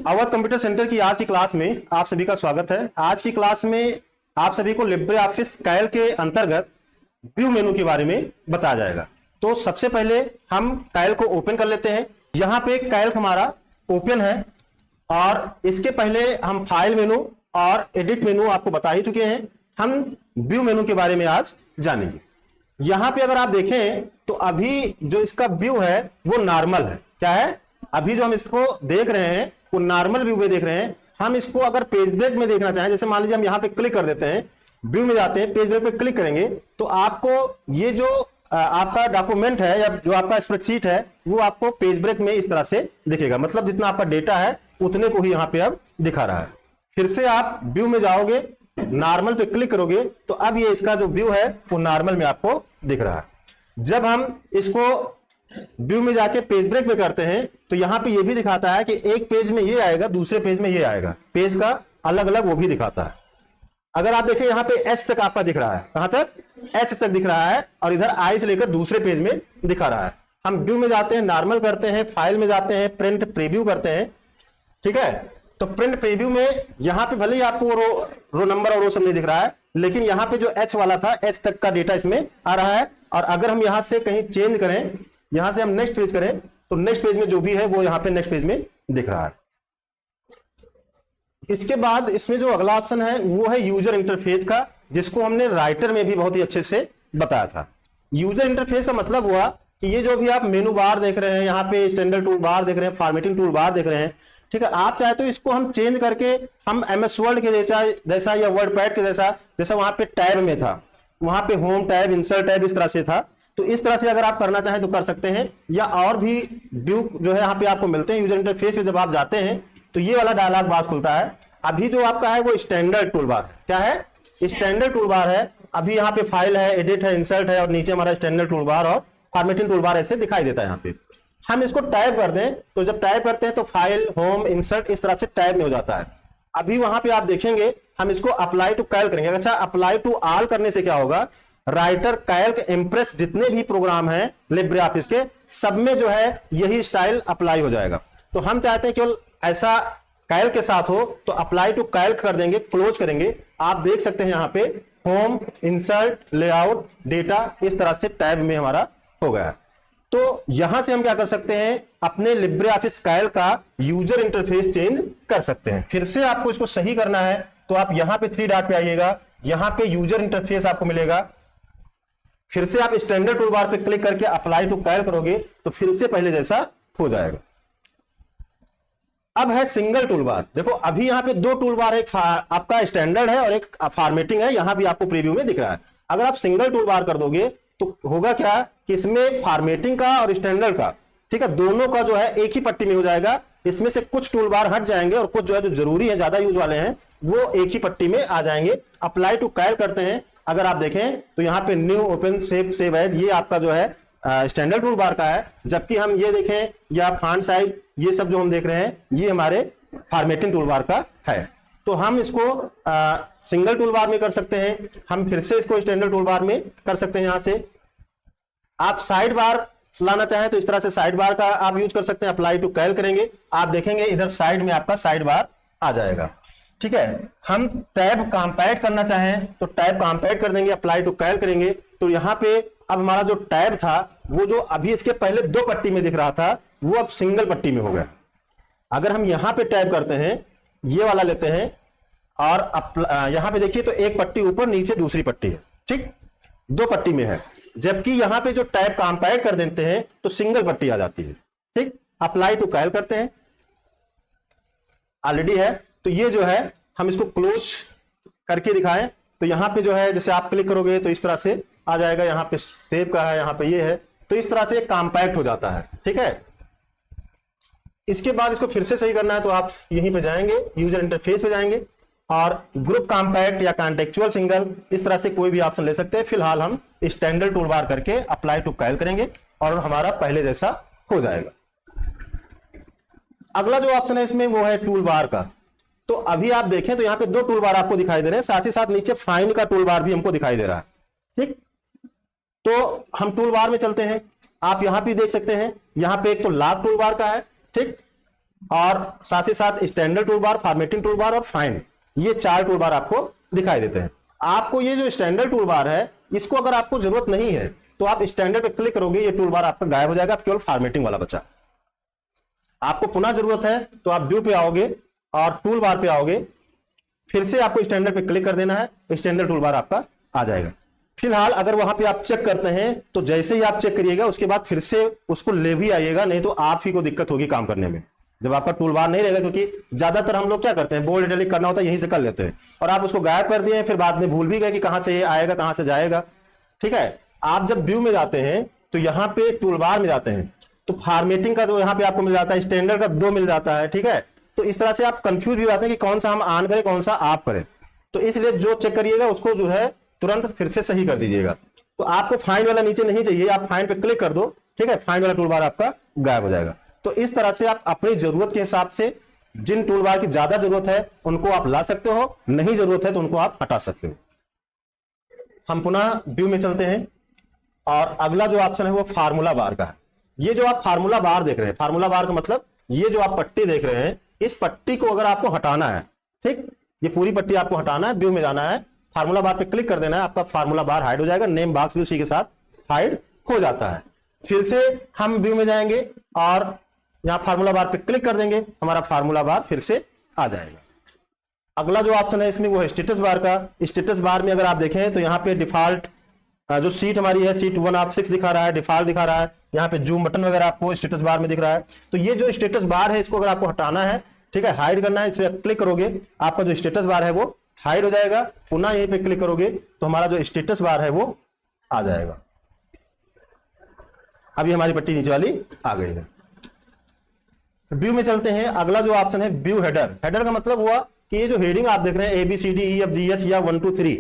Awadh computer centre की आज की क्लास में आप सभी का स्वागत है। आज की क्लास में आप सभी को लिब्रे ऑफिस कैल्क के अंतर्गत व्यू मेनू के बारे में बताया जाएगा। तो सबसे पहले हम कैल्क को ओपन कर लेते हैं। यहाँ पे कैल्क हमारा ओपन है और इसके पहले हम फाइल मेनू और एडिट मेनू आपको बता ही चुके हैं। हम व्यू मेनू के बारे में आज जानेंगे। यहाँ पे अगर आप देखें तो अभी जो इसका व्यू है वो नॉर्मल है। क्या है? अभी जो हम इसको देख रहे हैं वो नॉर्मल व्यू में देख रहे हैं। हम इसको अगर पेज ब्रेक में देखना चाहें, जैसे मान लीजिए हम यहाँ पे क्लिक कर देते हैं, व्यू में जाते हैं, पेज ब्रेक पे क्लिक करेंगे तो आपको ये जो आपका डॉक्यूमेंट है या जो आपका स्प्रेडशीट है वो आपको पेज ब्रेक में इस तरह से दिखेगा। मतलब जितना आपका डेटा है उतने को ही यहाँ पे अब दिखा रहा है। फिर से आप व्यू में जाओगे, नॉर्मल पे क्लिक करोगे तो अब ये इसका जो व्यू है वो नॉर्मल में आपको दिख रहा है। जब हम इसको व्यू में जाके पेज ब्रेक में करते हैं तो यहां पे ये भी दिखाता है कि एक पेज में ये आएगा, दूसरे पेज में ये आएगा। पेज का अलग अलग वो भी दिखाता है। अगर आप देखें यहाँ पे एच तक आपका दिख रहा है, कहां तक? एच तक दिख रहा है और इधर आई से लेकर दूसरे पेज में दिखा रहा है। हम व्यू में जाते हैं, नॉर्मल करते हैं, फाइल में जाते हैं, प्रिंट प्रीव्यू करते हैं। ठीक है, तो प्रिंट प्रीव्यू में यहां पे भले ही आपको रो नंबर और वो सब नहीं दिख रहा है, लेकिन यहां पे जो एच वाला था, एच तक का डेटा इसमें आ रहा है। और अगर हम यहां से कहीं चेंज करें, यहां से हम नेक्स्ट पेज करें तो नेक्स्ट पेज में जो भी है वो यहां पे नेक्स्ट पेज में दिख रहा है। इसके बाद इसमें जो अगला ऑप्शन है वो है यूजर इंटरफेस का, जिसको हमने राइटर में भी बहुत ही अच्छे से बताया था। यूजर इंटरफेस का मतलब हुआ कि ये जो भी आप मेनू बार देख रहे हैं, यहाँ पे स्टैंडर्ड टूल बार देख रहे हैं, फॉर्मेटिंग टूल बार देख रहे हैं, ठीक है, आप चाहे तो इसको हम चेंज करके हम एमएस वर्ड के जैसा या वर्ड पैड के जैसा वहां पे टैब में था, वहां पे होम टैब, इंसर्ट टैब इस तरह से था। तो इस तरह से अगर आप करना चाहें तो कर सकते हैं। या और भी व्यू जो है यहाँ पे आपको मिलते हैं। यूजर इंटरफेस पे जब आप जाते हैं तो ये वाला डायलॉग बॉक्स खुलता है। अभी जो आपका है वो स्टैंडर्ड टूल बार है। क्या है? स्टैंडर्ड टूल बार है। अभी यहाँ पे फाइल है, एडिट है, इंसर्ट है और नीचे हमारा स्टैंडर्ड टूल बार और फॉर्मेटिंग टूल बार ऐसे दिखाई देता है। यहाँ पे हम इसको टाइप कर दें तो जब टाइप करते हैं तो फाइल, होम, इंसर्ट इस तरह से टाइप में हो जाता है। अभी वहां पे आप देखेंगे हम इसको अप्लाई टू कैल्क करेंगे। अच्छा, अप्लाई टू ऑल करने से क्या होगा? राइटर, कैल्क, इंप्रेस जितने भी प्रोग्राम हैं लिब्रे ऑफिस के, सब में जो है यही स्टाइल अप्लाई हो जाएगा। तो हम चाहते हैं केवल ऐसा कैल्क के साथ हो तो अप्लाई टू कैल्क कर देंगे, क्लोज करेंगे। आप देख सकते हैं यहाँ पे होम, इंसर्ट, लेआउट, डेटा इस तरह से टैब में हमारा हो गया है। तो यहां से हम क्या कर सकते हैं? अपने लिब्रे ऑफिस कैल्क का यूजर इंटरफेस चेंज कर सकते हैं। फिर से आपको इसको सही करना है तो आप यहां पे 3 डॉट पे आइएगा, यहां पे यूजर इंटरफेस आपको मिलेगा। फिर से आप स्टैंडर्ड टूल बार पे क्लिक करके अप्लाई टू कैल्क करोगे तो फिर से पहले जैसा हो जाएगा। अब है सिंगल टूल बार। देखो अभी यहाँ पे 2 टूल बार है, एक आपका स्टैंडर्ड है और एक फॉर्मेटिंग है। यहां भी आपको प्रीव्यू में दिख रहा है। अगर आप सिंगल टूल बार कर दोगे तो होगा क्या कि इसमें फॉर्मेटिंग का और स्टैंडर्ड का, ठीक है, दोनों का जो है एक ही पट्टी में हो जाएगा। इसमें से कुछ टूल बार हट जाएंगे और कुछ जो है जो जरूरी है, ज्यादा यूज वाले हैं, वो एक ही पट्टी में आ जाएंगे। अप्लाई टू कैल्क करते हैं। अगर आप देखें तो यहाँ पे न्यू, ओपन, सेव एज, ये आपका जो है स्टैंडर्ड टूल बार का है। जबकि हम ये देखें या फॉन्ट साइज, ये सब जो हम देख रहे हैं ये हमारे फॉर्मेटिंग टूल बार का है। तो हम इसको सिंगल टूल बार में कर सकते हैं। हम फिर से इसको स्टैंडर्ड टूल बार में कर सकते हैं। यहां से आप साइड बार लाना चाहें तो इस तरह से साइड बार का आप यूज कर सकते हैं। अप्लाई टू कैल्क करेंगे, आप देखेंगे इधर साइड में आपका साइड बार आ जाएगा। ठीक है, हम टैब कॉम्पैक्ट करना चाहें तो टैब कॉम्पैक्ट कर देंगे, अप्लाई टू कैल्क करेंगे तो यहां पे अब हमारा जो टैब था वो जो अभी इसके पहले 2 पट्टी में दिख रहा था वो अब सिंगल पट्टी में हो गया। अगर हम यहां पे टैब करते हैं, ये वाला लेते हैं और यहां पे देखिए तो एक पट्टी ऊपर, नीचे दूसरी पट्टी है, ठीक, 2 पट्टी में है। जबकि यहां पे जो टैब कॉम्पैक्ट कर देते हैं तो सिंगल पट्टी आ जाती है। ठीक, अप्लाई टू कैल्क करते हैं, ऑलरेडी है तो ये जो है हम इसको क्लोज करके दिखाएं तो यहां पे जो है जैसे आप क्लिक करोगे तो इस तरह से आ जाएगा। यहां पे सेव का है, यहां पे ये है, तो इस तरह से कॉम्पैक्ट हो जाता है। ठीक है, इसके बाद इसको फिर से सही करना है तो आप यहीं पे जाएंगे, यूजर इंटरफेस पे जाएंगे और ग्रुप कॉम्पैक्ट या कॉन्टेक्चुअल सिंगल इस तरह से कोई भी ऑप्शन ले सकते हैं। फिलहाल हम स्टैंडर्ड टूल बार करके अप्लाई टू कैल्क करेंगे और हमारा पहले जैसा हो जाएगा। अगला जो ऑप्शन है इसमें वो है टूल बार का। तो अभी आप देखें तो यहाँ पे 2 टूल बार आपको दिखाई दे रहे हैं, साथ ही साथ नीचे फाइंड का टूल बार भी हमको दिखाई दे रहा है। ठीक, तो हम टूल बार में चलते हैं। आप यहां भी देख सकते हैं, यहां पे एक तो लॉग टूल बार का है, ठीक, और साथ ही साथ standard tool bar, formatting tool bar और फाइंड, ये 4 टूल बार आपको दिखाई देते हैं। आपको ये जो स्टैंडर्ड टूल बार है, इसको अगर आपको जरूरत नहीं है तो आप स्टैंडर्ड पे क्लिक करोगे, ये टूल बार आपका गायब हो जाएगा, केवल फॉर्मेटिंग वाला बचा। आपको पुनः जरूरत है तो आप व्यू पे आओगे और टूल बार पे आओगे, फिर से आपको स्टैंडर्ड पे क्लिक कर देना है, स्टैंडर्ड टूल बार आपका आ जाएगा। फिलहाल अगर वहां पे आप चेक करते हैं तो जैसे ही आप चेक करिएगा उसके बाद फिर से उसको ले भी आइएगा, नहीं तो आप ही को दिक्कत होगी काम करने में जब आपका टूल बार नहीं रहेगा। क्योंकि ज्यादातर हम लोग क्या करते हैं, बोल्ड इटैलिक करना होता है, यहीं से कर लेते हैं और आप उसको गायब कर दिए, फिर बाद में भूल भी गए कि कहां से ये आएगा कहां से जाएगा। ठीक है, आप जब व्यू में जाते हैं तो यहां पे टूल बार में जाते हैं तो फॉर्मेटिंग का जो यहां पे आपको मिल जाता है, स्टैंडर्ड का 2 मिल जाता है। ठीक है, तो इस तरह से आप कंफ्यूज भी जाते हैं कि कौन सा हम ऑन करें कौन सा आप करें। तो इसलिए जो चेक करिएगा उसको जो है तुरंत फिर से सही कर दीजिएगा। तो आपको फाइंड वाला नीचे नहीं चाहिए, आप फाइंड पे क्लिक कर दो, ठीक है, फाइंड वाला टूल बार आपका गायब हो जाएगा। तो इस तरह से आप अपनी जरूरत के हिसाब से जिन टूल बार की ज्यादा जरूरत है उनको आप ला सकते हो, नहीं जरूरत है तो उनको आप हटा सकते हो। हम पुनः व्यू में चलते हैं और अगला जो ऑप्शन है वो फार्मूला बार का है। ये जो आप फार्मूला बार देख रहे हैं, फार्मूला बार का मतलब ये जो आप पट्टी देख रहे हैं, इस पट्टी को अगर आपको हटाना है, ठीक, ये पूरी पट्टी आपको हटाना है, व्यू में जाना है, फार्मूला बार पे क्लिक कर देना है, आपका फार्मूला बार हाइड हो जाएगा, नेम बॉक्स भी उसी के साथ हाइड हो जाता है। फिर से हम व्यू में जाएंगे और यहां फार्मूला बार पे क्लिक कर देंगे, हमारा फार्मूला बार फिर से आ जाएगा। अगला जो ऑप्शन है इसमें वो है स्टेटस बार का। स्टेटस बार में अगर आप देखें तो यहाँ पे डिफॉल्ट जो सीट हमारी है, सीट 1 ऑफ 6 दिखा रहा है, डिफॉल्ट दिखा रहा है, यहाँ पे जूम बटन वगैरह आपको स्टेटस बार में दिख रहा है। तो ये जो स्टेटस बार है इसको अगर आपको हटाना है, ठीक है, हाइड करना है, इस पर क्लिक करोगे आपका जो स्टेटस बार है वो हाइड हो जाएगा। पुनः यहीं पे क्लिक करोगे तो हमारा जो स्टेटस बार है वो आ जाएगा। अभी हमारी पट्टी नीचे वाली आ गई है। व्यू में चलते हैं, अगला जो ऑप्शन है व्यू हेडर। हेडर का मतलब हुआ कि ये जो हेडिंग आप देख रहे हैं ABCDEFGH या 1 2 3,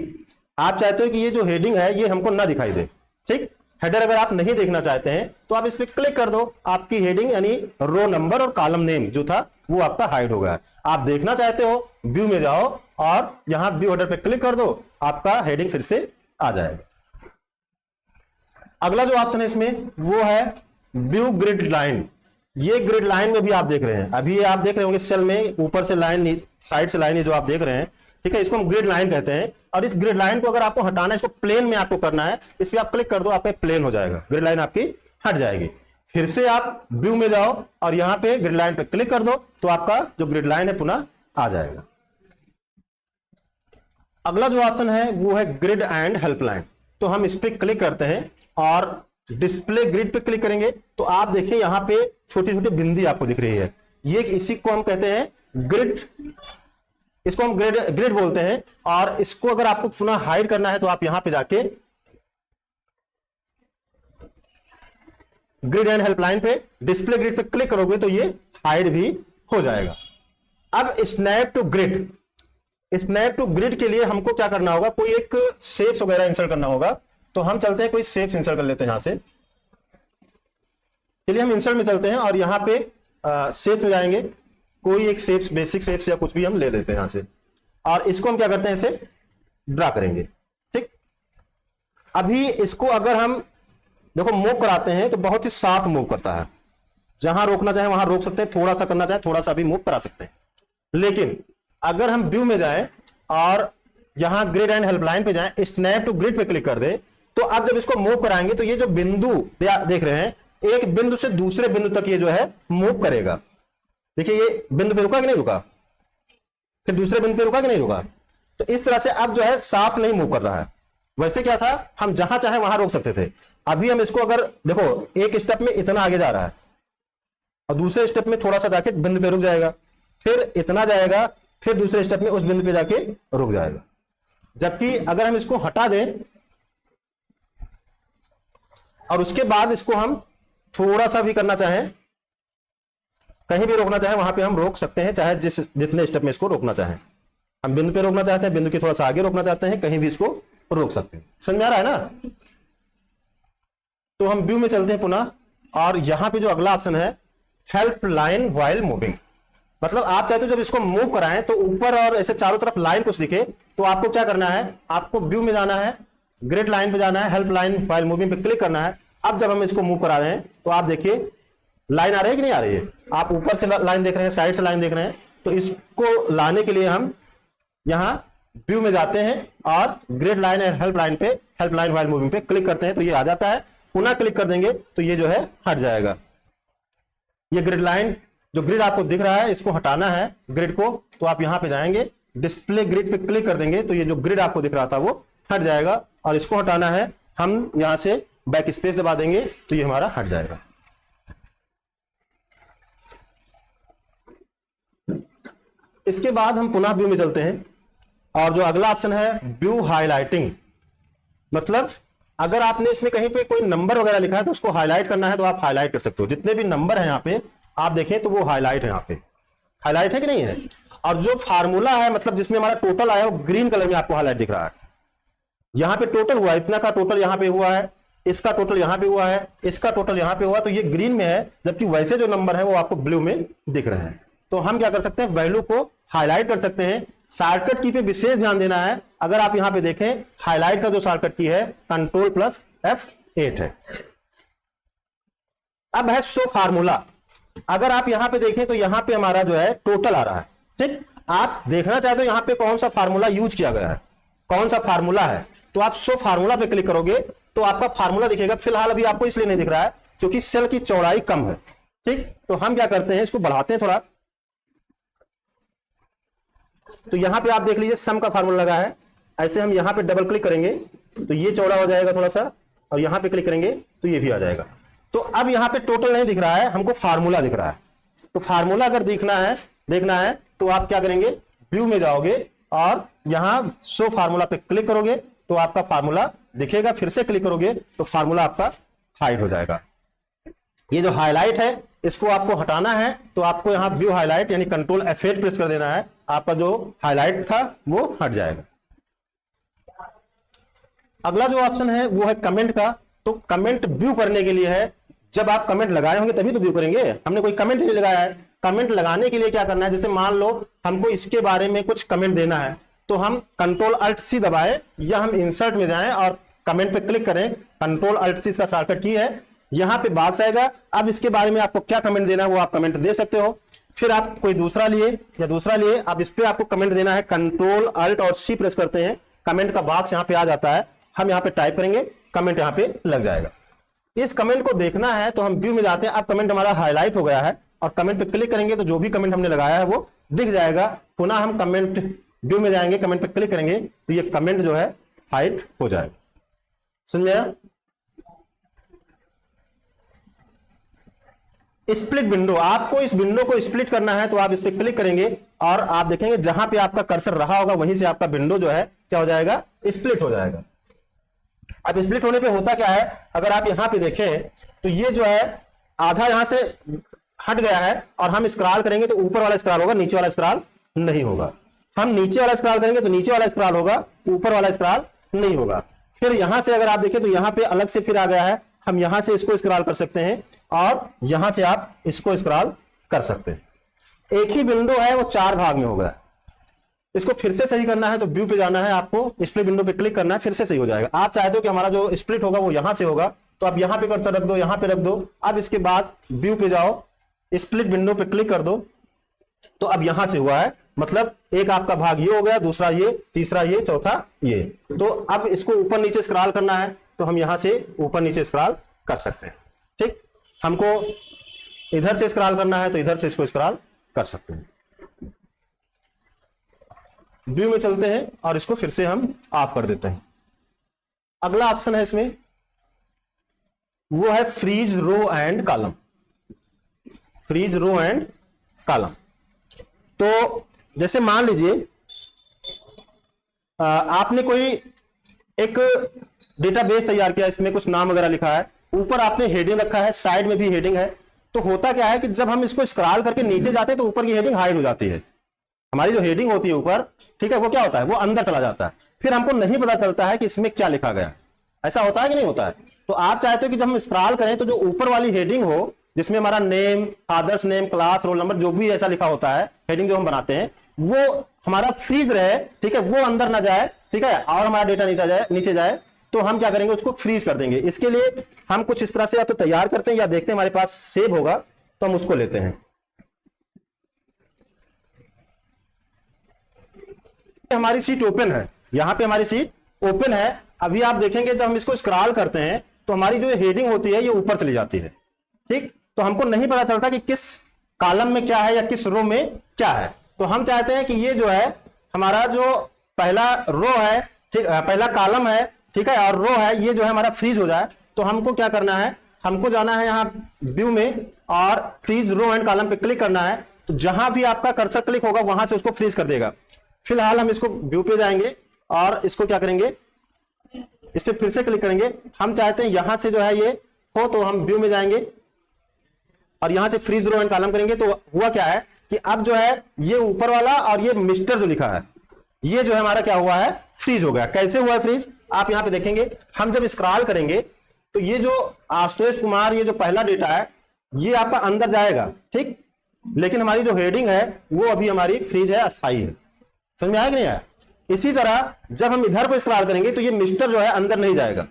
आप चाहते हो कि ये जो हेडिंग है ये हमको ना दिखाई दे। ठीक, हेडर अगर आप नहीं देखना चाहते हैं तो आप इस पर क्लिक कर दो, आपकी हेडिंग यानी रो नंबर और कॉलम नेम जो था वो आपका हाइड हो गया। आप देखना चाहते हो व्यू में जाओ और यहां व्यू हेडर पे क्लिक कर दो, आपका हेडिंग फिर से आ जाएगा। अगला जो ऑप्शन है इसमें वो है व्यू ग्रिड लाइन। ये ग्रिड लाइन में भी आप देख रहे हैं, अभी आप देख रहे होंगे सेल में ऊपर से लाइन, साइड से लाइन, ये जो आप देख रहे हैं, ठीक है, इसको हम ग्रिड लाइन कहते हैं। और इस ग्रिड लाइन को अगर आपको हटाना है, इसको प्लेन में आपको करना है, इस पर आप क्लिक कर दो, आपका प्लेन हो जाएगा, ग्रिड लाइन आपकी हट जाएगी। फिर से आप व्यू में जाओ और यहां पे ग्रिड लाइन पे क्लिक कर दो तो आपका जो ग्रिड लाइन है पुनः आ जाएगा। अगला जो ऑप्शन है वो है ग्रिड एंड हेल्पलाइन। तो हम इस पर क्लिक करते हैं और डिस्प्ले ग्रिड पे क्लिक करेंगे तो आप देखिए यहां पे छोटी छोटी बिंदी आपको दिख रही है, ये इसी को हम कहते हैं ग्रिड, इसको हम ग्रिड बोलते हैं। और इसको अगर आपको पुनः हाइड करना है तो आप यहां पे जाके ग्रिड एंड हेल्पलाइन पे डिस्प्ले ग्रिड पे क्लिक करोगे तो ये हाइड भी हो जाएगा। अब snap to grid, snap to grid के लिए हमको क्या करना होगा, कोई एक शेप्स वगैरह इंसर्ट करना होगा। तो हम चलते हैं कोई शेप्स इंसर्ट कर लेते हैं यहां से। चलिए हम इंसर्ट में चलते हैं और यहां पे शेप में जाएंगे, कोई एक शेप्स, बेसिक शेप्स या कुछ भी हम ले लेते हैं यहां से और इसको हम क्या करते हैं, इसे ड्रा करेंगे। ठीक, अभी इसको अगर हम देखो मूव कराते हैं तो बहुत ही सॉफ्ट मूव करता है, जहां रोकना चाहे वहां रोक सकते हैं, थोड़ा सा करना चाहे थोड़ा सा भी मूव करा सकते हैं। लेकिन अगर हम व्यू में जाएं और यहां ग्रिड एंड हेल्पलाइन पे जाएं, स्नैप टू ग्रिड पे क्लिक कर दें, तो अब जब इसको मूव कराएंगे तो ये जो बिंदु देख रहे हैं, एक बिंदु से दूसरे बिंदु तक ये जो है मूव करेगा। देखिए ये बिंदु पे रुका कि नहीं रुका, फिर दूसरे बिंदु पे रुका कि नहीं रुका। तो इस तरह से अब जो है सॉफ्ट नहीं मूव कर रहा है। वैसे क्या था, हम जहां चाहे वहां रोक सकते थे। अभी हम इसको अगर देखो एक स्टेप में इतना आगे जा रहा है और दूसरे स्टेप में थोड़ा सा जाके बिंदु पे रुक जाएगा, फिर इतना जाएगा, फिर दूसरे स्टेप में उस बिंदु पे जाके रुक जाएगा। जबकि अगर हम इसको हटा दें और उसके बाद इसको हम थोड़ा सा भी करना चाहें, कहीं भी रोकना चाहें, वहां पे हम रोक सकते हैं, चाहे जितने स्टेप में इसको रोकना चाहें। हम बिंदु पे रोकना चाहते हैं, बिंदु के थोड़ा सा आगे रोकना चाहते हैं, कहीं भी इसको रोक सकते हैं। समझ में आ रहा है ना। तो हम व्यू में चलते हैं पुनः और यहां पे जो अगला ऑप्शन है हेल्प लाइन व्हाइल मूविंग, मतलब आप चाहते हो जब इसको मूव कराएं तो ऊपर और ऐसे चारों तरफ लाइन कुछ दिखे, तो आपको क्या करना है, आपको व्यू में जाना है, ग्रिड लाइन पे जाना है, हेल्प लाइन व्हाइल मूविंग पे क्लिक करना है। अब जब हम इसको मूव करा रहे हैं तो आप देखिए लाइन आ रही है कि नहीं आ रही है, आप ऊपर से लाइन देख रहे हैं, साइड से लाइन देख रहे हैं, तो इसको लाने के लिए हम यहां व्यू में जाते हैं और grid line and help line पे, हेल्प लाइन व्हाइल मूविंग पे क्लिक करते हैं तो ये आ जाता है। पुनः क्लिक कर देंगे तो ये जो है हट जाएगा। ये ग्रिड लाइन, जो ग्रिड आपको दिख रहा है, इसको हटाना है ग्रिड को, तो आप यहां पे जाएंगे, डिस्प्ले ग्रिड पे क्लिक कर देंगे तो ये जो ग्रिड आपको दिख रहा था वो हट जाएगा। और इसको हटाना है, हम यहां से बैक स्पेस दबा देंगे तो ये हमारा हट जाएगा। इसके बाद हम पुनः व्यू में चलते हैं और जो अगला ऑप्शन है व्यू हाईलाइटिंग, मतलब अगर आपने इसमें कहीं पे कोई नंबर वगैरह लिखा है तो उसको हाईलाइट करना है तो आप हाईलाइट कर सकते हो। जितने भी नंबर है यहाँ पे आप देखें तो वो हाईलाइट है, यहाँ पे हाईलाइट है कि नहीं है। और जो फार्मूला है, मतलब जिसमें हमारा टोटल आया, वो ग्रीन कलर में आपको हाईलाइट दिख रहा है। यहाँ पे टोटल हुआ, इतना का टोटल यहाँ पे हुआ है, इसका टोटल यहाँ पे हुआ है, इसका टोटल यहाँ पे हुआ, तो ये ग्रीन में है, जबकि वैसे जो नंबर है वो आपको ब्लू में दिख रहे हैं। तो हम क्या कर सकते हैं, वैल्यू को हाईलाइट कर सकते हैं। शॉर्टकट की पे विशेष ध्यान देना है। अगर आप यहां पे देखें, हाईलाइट का जो शॉर्टकट की है Ctrl+F8 है। अब है शो फार्मूला। अगर आप यहां पे देखें तो यहां पे हमारा जो है टोटल आ रहा है, ठीक। आप देखना चाहते हो यहां पे कौन सा फार्मूला यूज किया गया है, कौन सा फार्मूला है, तो आप शो फार्मूला पे क्लिक करोगे तो आपका फार्मूला दिखेगा। फिलहाल अभी आपको इसलिए नहीं दिख रहा है क्योंकि सेल की चौड़ाई कम है, ठीक। तो हम क्या करते हैं, इसको बढ़ाते हैं थोड़ा, तो यहां पे आप देख लीजिए सम का फार्मूला लगा है। ऐसे हम यहां पे डबल क्लिक करेंगे तो ये चौड़ा हो जाएगा थोड़ा सा, और यहां पे क्लिक करेंगे तो ये भी आ जाएगा। तो अब यहां पे टोटल नहीं दिख रहा है, हमको फार्मूला दिख रहा है। तो फार्मूला अगर देखना है तो आप क्या करेंगे, व्यू में जाओगे और यहां शो फार्मूला पे क्लिक करोगे तो आपका फार्मूला दिखेगा। फिर से क्लिक करोगे तो फार्मूला आपका हाइड हो जाएगा। ये जो हाईलाइट है इसको आपको हटाना है तो आपको यहां व्यू हाईलाइट यानी Ctrl+F8 प्रेस कर देना है, आपका जो हाईलाइट था वो हट जाएगा। अगला जो ऑप्शन है वो है कमेंट का। तो कमेंट व्यू करने के लिए है, जब आप कमेंट लगाए होंगे तभी तो व्यू करेंगे, हमने कोई कमेंट नहीं लगाया है। कमेंट लगाने के लिए क्या करना है, जैसे मान लो हमको इसके बारे में कुछ कमेंट देना है तो हम Ctrl+Alt+C दबाएं या हम इंसर्ट में जाएं और कमेंट पे क्लिक करें। Ctrl+Alt+C इसका शॉर्टकट की है, यहां पे बॉक्स आएगा। अब इसके बारे में आपको क्या कमेंट देना है वो आप कमेंट दे सकते हो। फिर आप कोई दूसरा लिए अब इस पे आपको कमेंट देना है, Ctrl+Alt+C प्रेस करते हैं, कमेंट का बॉक्स यहां पे आ जाता है। हम यहां पे टाइप करेंगे, कमेंट यहां पे लग जाएगा। इस कमेंट को देखना है तो हम व्यू में जाते हैं। अब कमेंट हमारा हाईलाइट हो गया है और कमेंट पे क्लिक करेंगे तो जो भी कमेंट हमने लगाया है वो दिख जाएगा। पुनः हम कमेंट व्यू में जाएंगे, कमेंट पे क्लिक करेंगे तो ये कमेंट जो है हाइड हो जाएगा। समझ आया? स्प्लिट विंडो, आपको इस विंडो को स्प्लिट करना है तो आप इस पे क्लिक करेंगे और आप देखेंगे जहां पे आपका कर्सर रहा होगा वहीं से आपका विंडो जो है क्या हो जाएगा, स्प्लिट हो जाएगा। अब स्प्लिट होने पे होता क्या है, अगर आप यहां पे देखें तो ये जो है आधा यहां से हट गया है और हम स्क्रॉल करेंगे तो ऊपर वाला स्क्रॉल होगा, नीचे वाला स्क्रॉल नहीं होगा। हम नीचे वाला स्क्रॉल करेंगे तो नीचे वाला स्क्रॉल होगा, ऊपर वाला स्क्रॉल नहीं होगा। फिर यहां से अगर आप देखें तो यहां पे अलग से फिर आ गया है, हम यहां से इसको स्क्रॉल कर सकते हैं और यहां से आप इसको स्क्रॉल कर सकते हैं। एक ही विंडो है वो 4 भाग में होगा। इसको फिर से सही करना है तो व्यू पे जाना है, आपको स्प्लिट विंडो पे क्लिक करना है, फिर से सही हो जाएगा। आप चाहते हो कि हमारा जो स्प्लिट होगा वो यहां से होगा तो आप यहां पे कर्सर रख दो, यहां पे रख दो। अब इसके बाद व्यू पे जाओ, स्प्लिट विंडो पे क्लिक कर दो तो अब यहां से हुआ है, मतलब एक आपका भाग ये हो गया, दूसरा ये, तीसरा ये, चौथा ये। तो अब इसको ऊपर नीचे स्क्रॉल करना है तो हम यहां से ऊपर नीचे स्क्रॉल कर सकते हैं, ठीक। हमको इधर से स्क्रॉल करना है तो इधर से इसको स्क्रॉल कर सकते हैं। व्यू में चलते हैं और इसको फिर से हम ऑफ कर देते हैं। अगला ऑप्शन है इसमें वो है freeze row and column. Freeze row and column, तो जैसे मान लीजिए आपने कोई एक डेटाबेस तैयार किया, इसमें कुछ नाम वगैरह लिखा है, ऊपर आपने हेडिंग रखा है, साइड में भी हेडिंग है। तो होता क्या है कि जब हम इसको स्क्रॉल करके नीचे जाते हैं तो ऊपर की हेडिंग हाइड हो जाती है। हमारी जो हेडिंग होती है ऊपर, ठीक है, वो क्या होता है, वो अंदर चला जाता है। फिर हमको नहीं पता चलता है कि इसमें क्या लिखा गया। ऐसा होता है कि नहीं होता है? तो आप चाहते हो कि जब हम स्क्रॉल करें तो जो ऊपर वाली हेडिंग हो, जिसमें हमारा name, father's name, class, roll number, जो भी ऐसा लिखा होता है, हेडिंग जो हम बनाते हैं, वो हमारा फ्रीज रहे, ठीक है, वो अंदर ना जाए, ठीक है, और हमारा डेटा नीचे जाए। तो हम क्या करेंगे, उसको फ्रीज कर देंगे। इसके लिए हम कुछ इस तरह से या तो तैयार करते हैं या देखते हैं हमारे पास सेव होगा तो हम उसको लेते हैं। हमारी सीट ओपन है, यहाँ पे हमारी सीट ओपन है। अभी आप देखेंगे जब हम इसको स्क्रॉल करते हैं तो हमारी जो हेडिंग होती है ये ऊपर चली जाती है, ठीक। तो हमको नहीं पता चलता कि किस कॉलम में क्या है या किस रो में क्या है। तो हम चाहते हैं कि ये जो है हमारा जो पहला रो है, ठीक, पहला कॉलम है, ठीक है, और रो है, ये जो है हमारा फ्रीज हो जाए। तो हमको क्या करना है, हमको जाना है यहाँ व्यू में और फ्रीज रो एंड कॉलम पे क्लिक करना है। तो जहां भी आपका कर्सर क्लिक होगा वहां से उसको फ्रीज कर देगा। फिलहाल हम इसको व्यू पे जाएंगे और इसको क्या करेंगे, इस पे फिर से क्लिक करेंगे। हम चाहते हैं यहां से जो है ये हो, तो हम व्यू में जाएंगे और यहां से फ्रीज रो एंड कॉलम करेंगे। तो हुआ क्या है कि अब जो है ये ऊपर वाला और ये मिस्टर जो लिखा है ये जो है हमारा क्या हुआ है, फ्रीज हो गया। कैसे हुआ है फ्रीज, आप यहां पे देखेंगे। हम जब स्क्रॉल करेंगे तो ये जो आशुतोष कुमार, ये जो पहला डेटा है ये आपका अंदर जाएगा, ठीक, लेकिन हमारी जो हेडिंग है वो अभी हमारी फ्रीज है, अस्थाई है। समझ में आया कि नहीं आया। इसी तरह जब हम इधर को स्क्रॉल करेंगे तो ये मिस्टर जो है अंदर नहीं जाएगा।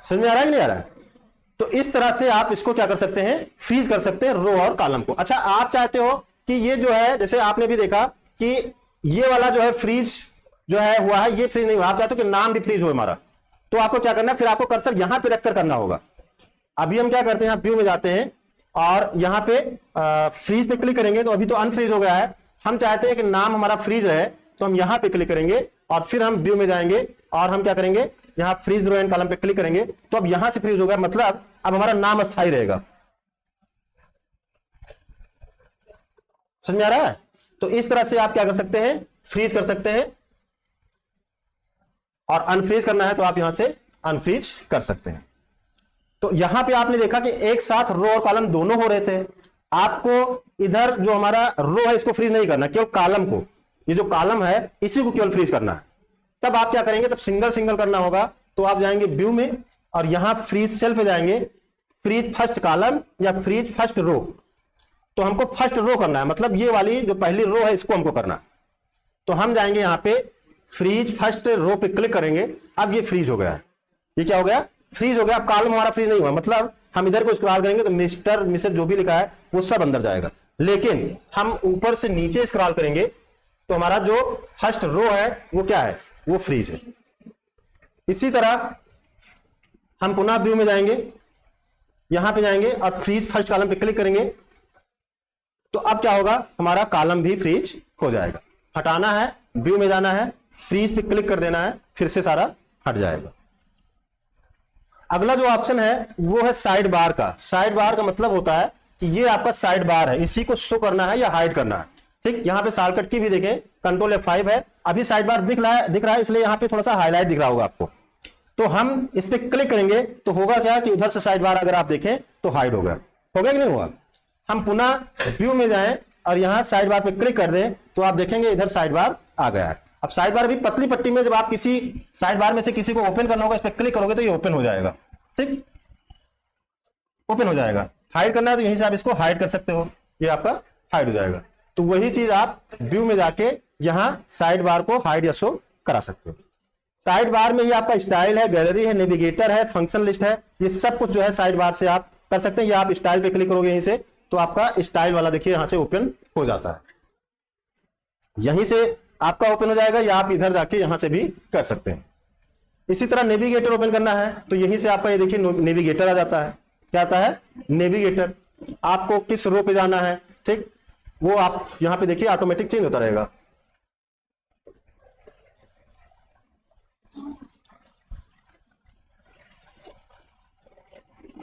समझ में आ रहा है कि नहीं आ रहा है। तो इस तरह से आप इसको क्या कर सकते हैं, फ्रीज कर सकते हैं रो और कॉलम को। अच्छा, आप चाहते हो कि ये जो है, जैसे आपने भी देखा कि ये वाला जो है फ्रीज जो है हुआ है, ये फ्रीज नहीं हुआ। आप चाहते हो कि नाम भी फ्रीज हो हमारा, तो आपको क्या करना है, फिर आपको कर्सर यहां पे रखकर करना होगा। अभी हम क्या करते हैं, व्यू में जाते हैं और यहां पे फ्रीज पे क्लिक करेंगे। तो अभी तो अनफ्रीज हो गया है। हम चाहते हैं कि नाम हमारा फ्रीज है, तो हम यहां पे क्लिक करेंगे और फिर हम व्यू में जाएंगे और हम क्या करेंगे, यहां फ्रीज रो एंड कॉलम पे क्लिक करेंगे। तो अब यहां से फ्रीज हो गया, मतलब अब हमारा नाम अस्थाई रहेगा। समझ में आ रहा है। तो इस तरह से आप क्या कर सकते हैं, फ्रीज कर सकते हैं, और अनफ्रीज करना है तो आप यहां से अनफ्रीज कर सकते हैं। तो यहां पे आपने देखा कि एक साथ रो और कॉलम दोनों हो रहे थे। आपको इधर जो हमारा रो है इसको फ्रीज नहीं करना, केवल कॉलम को, ये जो कॉलम है इसी को केवल फ्रीज करना है। तब आप क्या करेंगे, तब सिंगल सिंगल करना होगा। तो आप जाएंगे व्यू में और यहां फ्रीज सेल पे जाएंगे, फ्रीज फर्स्ट कॉलम या फ्रीज फर्स्ट रो। तो हमको फर्स्ट रो करना है, मतलब ये वाली जो पहली रो है इसको हमको करना है। तो हम जाएंगे यहां पे फ्रीज फर्स्ट रो पे क्लिक करेंगे। अब ये फ्रीज हो गया है, ये क्या हो गया, फ्रीज हो गया। अब कॉलम हमारा फ्रीज नहीं हुआ, मतलब हम इधर को स्क्रॉल करेंगे तो मिस्टर मिसेस जो भी लिखा है वो सब अंदर जाएगा। लेकिन हम ऊपर से नीचे स्क्रॉल करेंगे तो हमारा जो फर्स्ट रो है वो क्या है, वो फ्रीज है। इसी तरह हम पुनः व्यू में जाएंगे, यहां पे जाएंगे और फ्रीज फर्स्ट कॉलम पे क्लिक करेंगे। तो अब क्या होगा, हमारा कॉलम भी फ्रीज हो जाएगा। हटाना है, व्यू में जाना है, फ्रीज पे क्लिक कर देना है, फिर से सारा हट जाएगा। अगला जो ऑप्शन है वो है साइड बार का। साइड बार का मतलब होता है कि ये आपका साइड बार है, इसी को शो करना है या हाइड करना है, ठीक। यहां पे शॉर्टकट की भी देखें, कंट्रोल F5 है। अभी साइड बार दिख रहा है इसलिए यहां पे थोड़ा सा हाईलाइट दिख रहा होगा आपको। तो हम इस पे क्लिक करेंगे तो होगा क्या कि उधर से साइड बार अगर आप देखें तो हाइड हो गया कि नहीं हुआ। हम पुनः व्यू में जाएं और यहां साइड बार पे क्लिक कर दें तो आप देखेंगे इधर साइड बार आ गया है। अब साइड बार भी पतली पट्टी में, जब आप किसी साइड बार में से किसी को ओपन करना होगा, इस पे क्लिक करोगे तो ये ओपन हो जाएगा, ठीक, ओपन हो जाएगा। हाइड करना है तो यहीं से आप इसको हाइड कर सकते हो, ये आपका हाइड हो जाएगा। तो वही चीज आप व्यू में जाके यहां साइड बार को हाइड या शो करा सकते हो। साइड बार में ये आपका स्टाइल है, गैलरी है, नेविगेटर है, फंक्शन लिस्ट है, ये सब कुछ जो है साइड बार से आप कर सकते हैं। या आप स्टाइल पे क्लिक करोगे यहीं से तो आपका स्टाइल वाला देखिए यहां से ओपन हो जाता है, यहीं से आपका ओपन हो जाएगा, या आप इधर जाके यहां से भी कर सकते हैं। इसी तरह नेविगेटर ओपन करना है तो यहीं से आपका ये देखिए नेविगेटर आ जाता है। क्या आता है, नेविगेटर। आपको किस रो पे जाना है, ठीक, वो आप यहां पे देखिए ऑटोमेटिक चेंज होता रहेगा।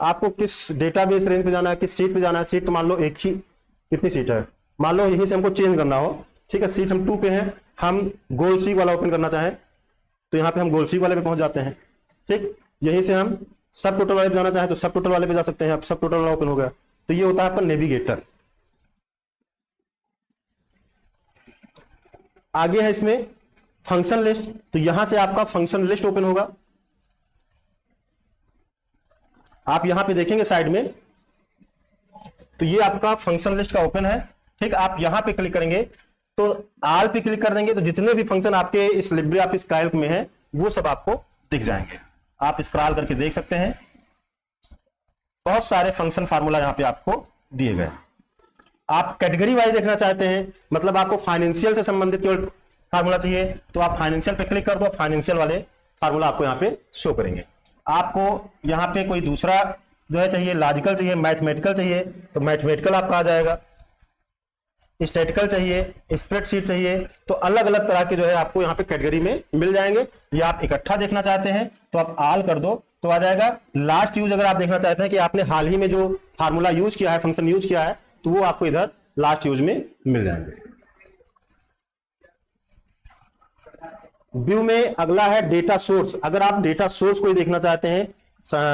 आपको किस डेटाबेस रेंज पे जाना है, किस सीट पे जाना है। सीट मान लो एक ही, कितनी सीट है, मान लो यहीं से हमको चेंज करना हो, ठीक है। सीट हम 2 पे हैं, हम गोल सी वाला ओपन करना चाहें तो यहां पे हम गोल सी वाले पे पहुंच जाते हैं, ठीक। यहीं से हम सब टोटल वाले पे जाना चाहें तो सब टोटल वाले पे जा सकते हैं। अब सब टोटल वाला ओपन हो गया। तो ये होता है आपका नेविगेटर। आगे है इसमें फंक्शन लिस्ट, तो यहां से आपका फंक्शन लिस्ट ओपन होगा। आप यहां पे देखेंगे साइड में, तो ये आपका फंक्शन लिस्ट का ओपन है, ठीक। आप यहां पे क्लिक करेंगे तो ऑल पे क्लिक कर देंगे तो जितने भी फंक्शन आपके इस लिब्रे ऑफिस कैल्क में है वो सब आपको दिख जाएंगे। आप स्क्रॉल करके देख सकते हैं, बहुत सारे फंक्शन फार्मूला यहां पे आपको दिए गए। आप कैटेगरी वाइज देखना चाहते हैं, मतलब आपको फाइनेंशियल से संबंधित केवल फार्मूला चाहिए, तो आप फाइनेंशियल पे क्लिक कर दो, फाइनेंशियल वाले फार्मूला आपको यहाँ पे शो करेंगे। आपको यहाँ पे कोई दूसरा जो है चाहिए, लॉजिकल चाहिए, मैथमेटिकल चाहिए, तो मैथमेटिकल आपका आ जाएगा। स्टैटिकल चाहिए, स्प्रेडशीट चाहिए, तो अलग अलग तरह के जो है आपको यहाँ पे कैटेगरी में मिल जाएंगे। या आप इकट्ठा देखना चाहते हैं तो आप ऑल कर दो तो आ जाएगा। लास्ट यूज अगर आप देखना चाहते हैं कि आपने हाल ही में जो फार्मूला यूज किया है, फंक्शन यूज किया है, तो वो आपको इधर लास्ट यूज में मिल जाएंगे। व्यू में अगला है डेटा सोर्स। अगर आप डेटा सोर्स को देखना चाहते हैं,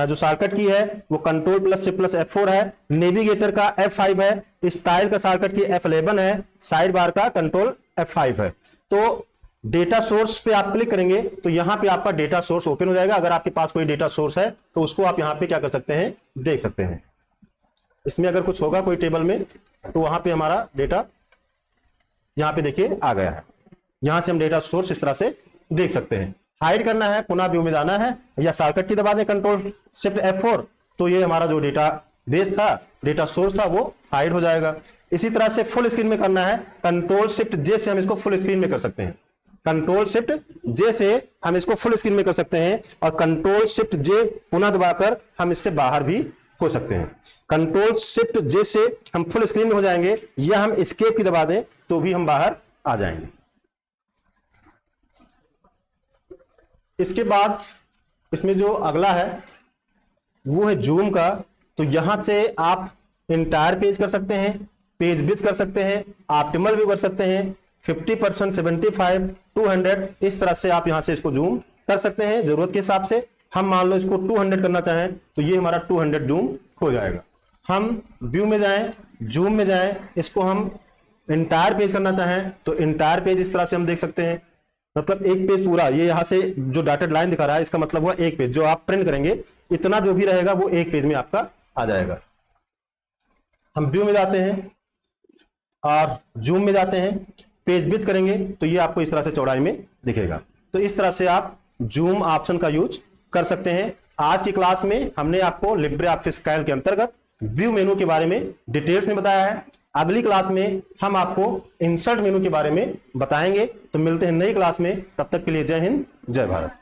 जो शॉर्टकट की है वो control plus shift plus F4 है, नेविगेटर का F5 है, स्टाइल का शॉर्टकट की F11 है, साइड बार का कंट्रोल F5 है। तो डेटा सोर्स पे आप क्लिक करेंगे तो यहां पे आपका डेटा सोर्स ओपन हो जाएगा। अगर आपके पास कोई डेटा सोर्स है तो उसको आप यहां पे क्या कर सकते हैं, देख सकते हैं। इसमें अगर कुछ होगा कोई टेबल में तो वहां पे हमारा डेटा यहां पे देखिए आ गया है। यहां से हम डेटा सोर्स इस तरह से देख सकते हैं। हाइड करना है, पुनः व्यू में जाना है, या शॉर्टकट की दबा दें कंट्रोल शिफ्ट F4, तो ये हमारा जो डेटा बेस था, डेटा सोर्स था, वो हाइड हो जाएगा। इसी तरह से फुल स्क्रीन में करना है, कंट्रोल शिफ्ट J से हम इसको फुल स्क्रीन में कर सकते हैं। कंट्रोल शिफ्ट J से हम इसको फुल स्क्रीन में कर सकते हैं, और कंट्रोल शिफ्ट J पुनः दबाकर हम इससे बाहर भी हो सकते हैं। कंट्रोल शिफ्ट J से हम फुल स्क्रीन में हो जाएंगे, या हम एस्केप की दबा दें तो भी हम बाहर आ जाएंगे। इसके बाद इसमें जो अगला है वो है जूम का। तो यहां से आप इंटायर पेज कर सकते हैं, पेज विड्थ कर सकते हैं, ऑप्टिमल व्यू कर सकते हैं, 50%, 75, 200, इस तरह से आप यहां से इसको जूम कर सकते हैं जरूरत के हिसाब से। हम मान लो इसको 200 करना चाहें तो ये हमारा 200 जूम हो जाएगा। हम व्यू में जाएं, जूम में जाएं, इसको हम इंटायर पेज करना चाहें तो इंटायर पेज इस तरह से हम देख सकते हैं। मतलब एक पेज पूरा, ये यहां से जो डॉटेड लाइन दिखा रहा है इसका मतलब हुआ एक पेज, जो आप प्रिंट करेंगे इतना जो भी रहेगा वो एक पेज में आपका आ जाएगा। हम व्यू में जाते हैं और जूम में जाते हैं, पेज विड्थ करेंगे तो ये आपको इस तरह से चौड़ाई में दिखेगा। तो इस तरह से आप जूम ऑप्शन का यूज कर सकते हैं। आज की क्लास में हमने आपको लिब्रे ऑफिस कैल्क के अंतर्गत व्यू मेनू के बारे में डिटेल्स में बताया है। अगली क्लास में हम आपको इंसर्ट मेनू के बारे में बताएंगे। तो मिलते हैं नई क्लास में, तब तक के लिए जय हिंद, जय भारत।